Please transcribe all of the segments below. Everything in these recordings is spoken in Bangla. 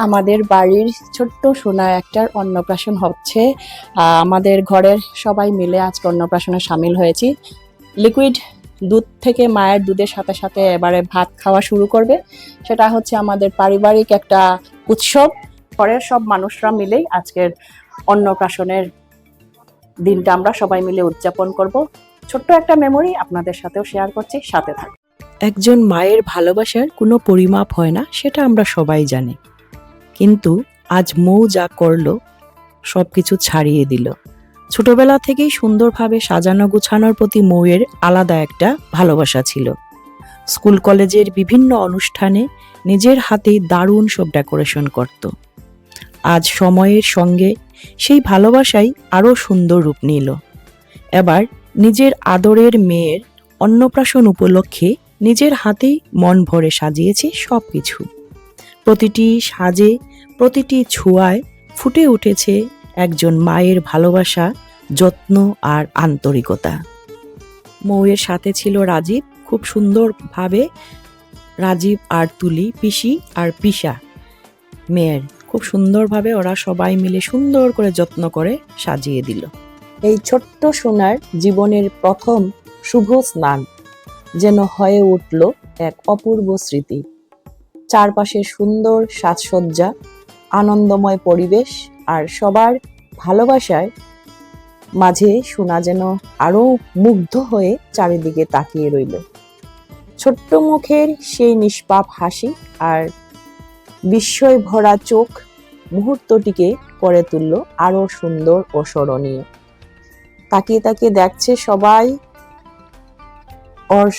আমাদের বাড়ির ছোট্ট সোনা একটার অন্নপ্রাশন হচ্ছে। আমাদের ঘরের সবাই মিলে আজকে অন্নপ্রাশনে সামিল হয়েছি। লিকুইড দুধ থেকে মায়ের দুধের সাথে সাথে এবারে ভাত খাওয়া শুরু করবে। সেটা হচ্ছে আমাদের পারিবারিক একটা উৎসব। ঘরের সব মানুষরা মিলেই আজকের অন্নপ্রাশনের দিনটা আমরা সবাই মিলে উদযাপন করব। ছোট্ট একটা মেমোরি আপনাদের সাথেও শেয়ার করছি, সাথে থাকুন। একজন মায়ের ভালোবাসার কোনো পরিমাপ হয় না, সেটা আমরা সবাই জানি। কিন্তু আজ মৌ যা করলো সবকিছু ছাড়িয়ে দিল। ছোটবেলা থেকেই সুন্দরভাবে সাজানো গুছানোর প্রতি মৌয়ের আলাদা একটা ভালোবাসা ছিল। স্কুল কলেজের বিভিন্ন অনুষ্ঠানে নিজের হাতেই দারুণ সব ডেকোরেশন করত। আজ সময়ের সঙ্গে সেই ভালোবাসাই আরও সুন্দর রূপ নিল। এবার নিজের আদরের মেয়ের অন্নপ্রাশন উপলক্ষে নিজের হাতেই মন ভরে সাজিয়েছে সবকিছু। প্রতিটি সাজে, প্রতিটি ছোঁয়ায় ফুটে উঠেছে একজন মায়ের ভালোবাসা, যত্ন আর আন্তরিকতা। মৌয়ের সাথে ছিল রাজীব। খুব সুন্দরভাবে রাজীব আর তুলি, পিসি আর পিসা মেয়ের খুব সুন্দরভাবে ওরা সবাই মিলে সুন্দর করে যত্ন করে সাজিয়ে দিল। এই ছোট্ট সোনার জীবনের প্রথম শুভ স্নান যেন হয়ে উঠল এক অপূর্ব স্মৃতি। চারপাশে সুন্দর সাজসজ্জা, আনন্দময় পরিবেশ আর সবার ভালোবাসায় মাঝে সোনা যেন আরো মুগ্ধ হয়ে চারিদিকে তাকিয়ে রইল। ছোট্ট মুখের সেই নিষ্পাপ হাসি আর বিস্ময় ভরা চোখ মুহূর্তটিকে করে তুলল আরো সুন্দর ও স্মরণীয়। তাকিয়ে তাকিয়ে দেখছে সবাই, ওর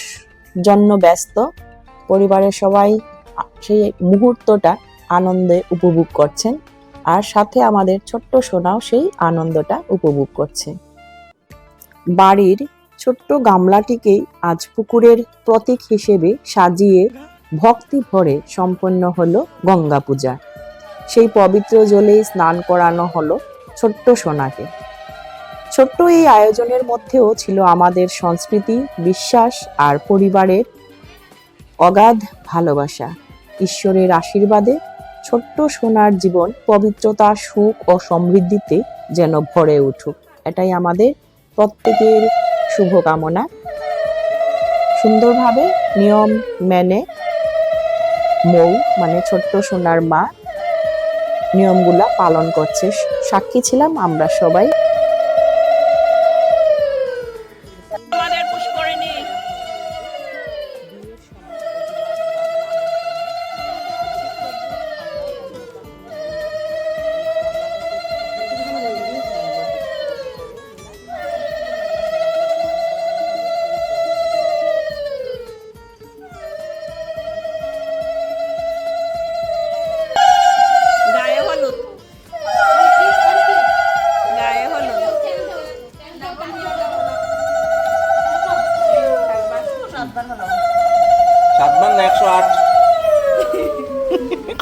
জন্য ব্যস্ত। পরিবারের সবাই সেই মুহূর্তটা আনন্দে উপভোগ করছেন, আর সাথে আমাদের ছোট্ট সোনাও সেই আনন্দটা উপভোগ করছে। বাড়ির ছোট্ট গামলাটিকেই আজ পুকুরের প্রতীক হিসেবে সাজিয়ে ভক্তি ভরে সম্পন্ন হলো গঙ্গা পূজা। সেই পবিত্র জলেই স্নান করানো হলো ছোট্ট সোনাকে। ছোট্ট এই আয়োজনের মধ্যেও ছিল আমাদের সংস্কৃতি, বিশ্বাস আর পরিবারের অগাধ ভালোবাসা। ঈশ্বরের আশীর্বাদে ছোট্ট সোনার জীবন পবিত্রতা, সুখ ও সমৃদ্ধিতে যেন ভরে উঠুক, এটাই আমাদের প্রত্যেকের শুভকামনা। সুন্দরভাবে নিয়ম মেনে মৌ মানে ছোট্ট সোনার মা নিয়মগুলা পালন করছে। সাক্ষী ছিলাম আমরা সবাই। সাতবার না 108?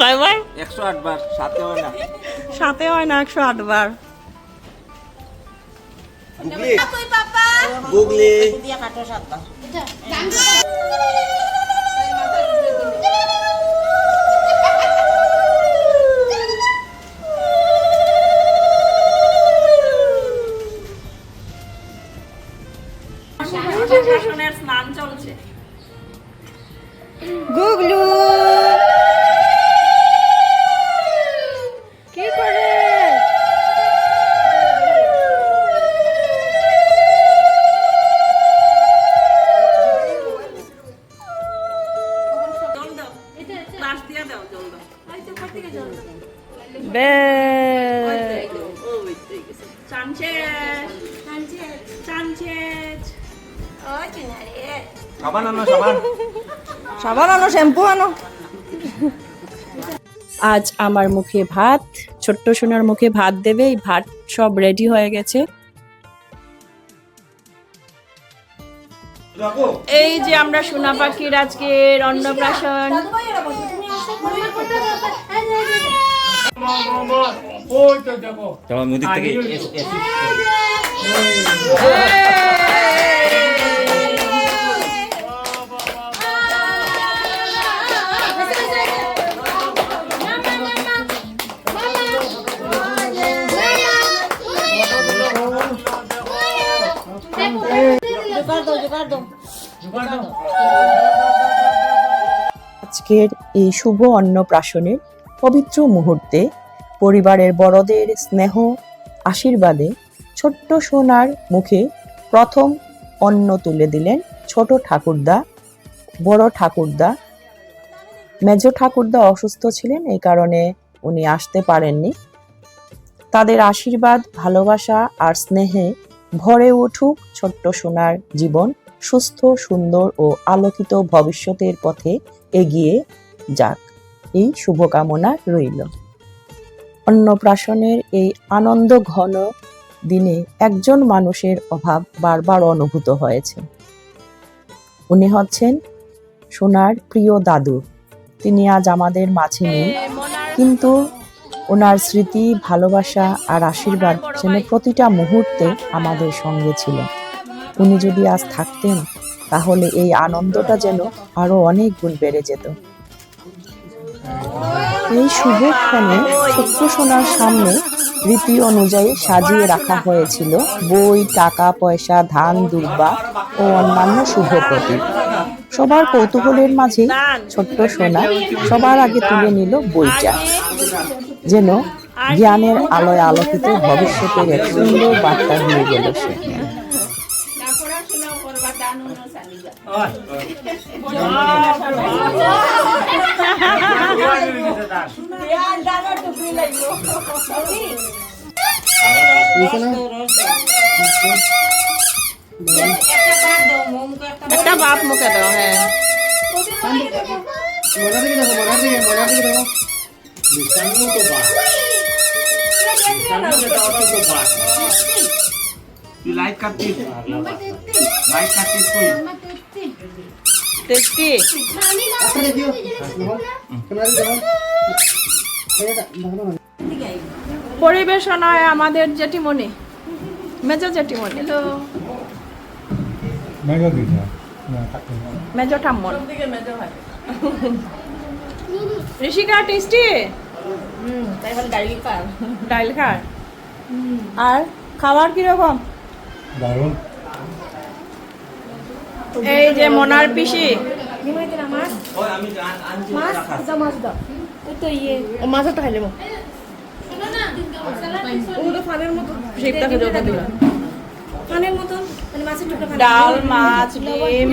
কয়বার? 108 বার। সাথে হয় না, সাথে হয় না, 108 বার। গুগলি গুগলি দিয়া কাটো 7 বার। স্নান চলছে। গুগলু কি করে? সাবান আনো, সাবান সাবান আনো, শ্যাম্পু আনো। আজ আমার মুখে ভাত, ছোট্ট সোনার মুখে ভাত দেবে। এই ভাত সব রেডি হয়ে গেছে। এই যে আমরা সোনা পাখির আজকের অন্নপ্রাশন। মুদিক থেকে আজকের এই শুভ অন্নপ্রাশনের পবিত্র মুহূর্তে পরিবারের বড়দের স্নেহ আশীর্বাদে ছোট্ট সোনার মুখে প্রথম অন্ন তুলে দিলেন ছোট ঠাকুরদা, বড় ঠাকুরদা। মেজ ঠাকুরদা অসুস্থ ছিলেন, এই কারণে উনি আসতে পারেননি। তাদের আশীর্বাদ, ভালোবাসা আর স্নেহে ভরে উঠুক ছোট্ট সোনার জীবন, সুস্থ, সুন্দর ও আলোকিত ভবিষ্যতের পথে এগিয়ে যাক, এই শুভকামনা রইল। অন্নপ্রাশনের এই আনন্দ ঘন দিনে একজন মানুষের অভাব বারবার অনুভূত হয়েছে। উনি হচ্ছেন সোনার প্রিয় দাদু। তিনি আজ আমাদের মাঝে নেই, কিন্তু ওনার স্মৃতি, ভালোবাসা আর আশীর্বাদ যেন প্রতিটা মুহূর্তে আমাদের সঙ্গে ছিল। উনি যদি আজ থাকতেন তাহলে এই আনন্দটা যেন আরো অনেক গুণ বেড়ে যেত। এই শুভক্ষণে ছোট্ট সোনার সামনে রীতি অনুযায়ী সাজিয়ে রাখা হয়েছিল বই, টাকা পয়সা, ধান, দুর্বা ও অন্যান্য শুভ প্রতীক। সবার কৌতূহলের মাঝে ছোট্ট সোনা সবার আগে তুলে নিল বইটা, যেন জ্ঞানের আলোয় আলোকিত ভবিষ্যতের এক সুন্দর বার্তা হয়ে গেল সে। একটা বাপ মুখে দাও। হ্যাঁ, তুই লাইট কাটছিস, লাইট কাটছিস তুই। টেস্টি। পরিবেশনায় আমাদের জেঠিমণি, মেজ জেঠিমণি, মেজ ঠাম্মন, ঋষিকা। টেস্টি। ডাইল খার। আর খাবার কিরকম? এই যে মনার পিসি, ওই আমি আনছি ডাল, মাছ, ডিম।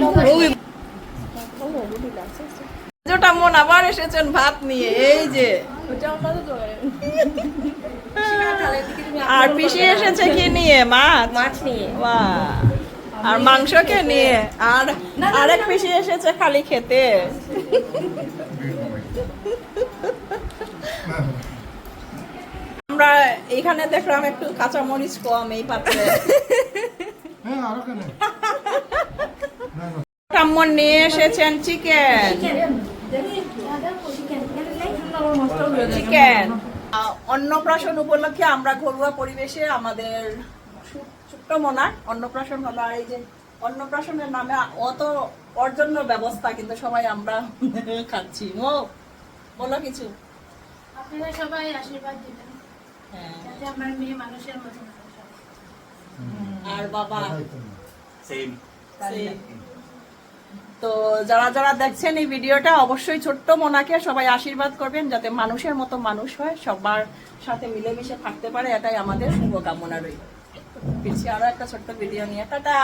যেটা মন আবার এসেছেন ভাত নিয়ে, এই যে। আর পিসি এসেছে কি নিয়ে? মাছ নিয়ে। বাহ। আর মাংসকে নিয়ে। আর আরেক পিসি এসেছে খালি খেতে। আমরা এখানে দেখলাম একটু কাঁচামরিচ কম এই পাত্রে। ঠাম্মন নিয়ে এসেছেন চিকেন। অন্নপ্রাশন উপলক্ষে আমরা ঘরোয়া পরিবেশে আমাদের ছোট্ট মোনার অন্নপ্রাশন হলো। আর এই যে অন্নপ্রাশনের নামে অত ওর জন্য ব্যবস্থা, কিন্তু সবাই আমরা খাচ্ছি। ও বলো কিছু। আপনারা সবাই আশীর্বাদ দিবেন, যাতে আমার মেয়ে মানুষের মতো মানুষ হয়। আর বাবা সেম। তো যারা যারা দেখছেন এই ভিডিওটা, অবশ্যই ছোট্ট মোনাকে সবাই আশীর্বাদ করবেন, যাতে মানুষের মতো মানুষ হয়, সবার সাথে মিলেমিশে থাকতে পারে, এটাই আমাদের শুভকামনা রইল। ফিরছি আরো একটা ছোট্ট ভিডিও নিয়ে। টাটা।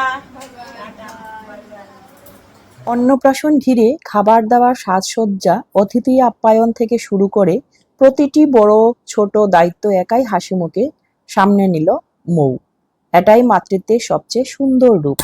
অন্নপ্রাশন ঘিরে খাবার দাবার, সাজসজ্জা, অতিথি আপ্যায়ন থেকে শুরু করে প্রতিটি বড় ছোট দায়িত্ব একাই হাসিমুখে সামনে নিল মৌ। এটাই মাতৃত্বের সবচেয়ে সুন্দর রূপ।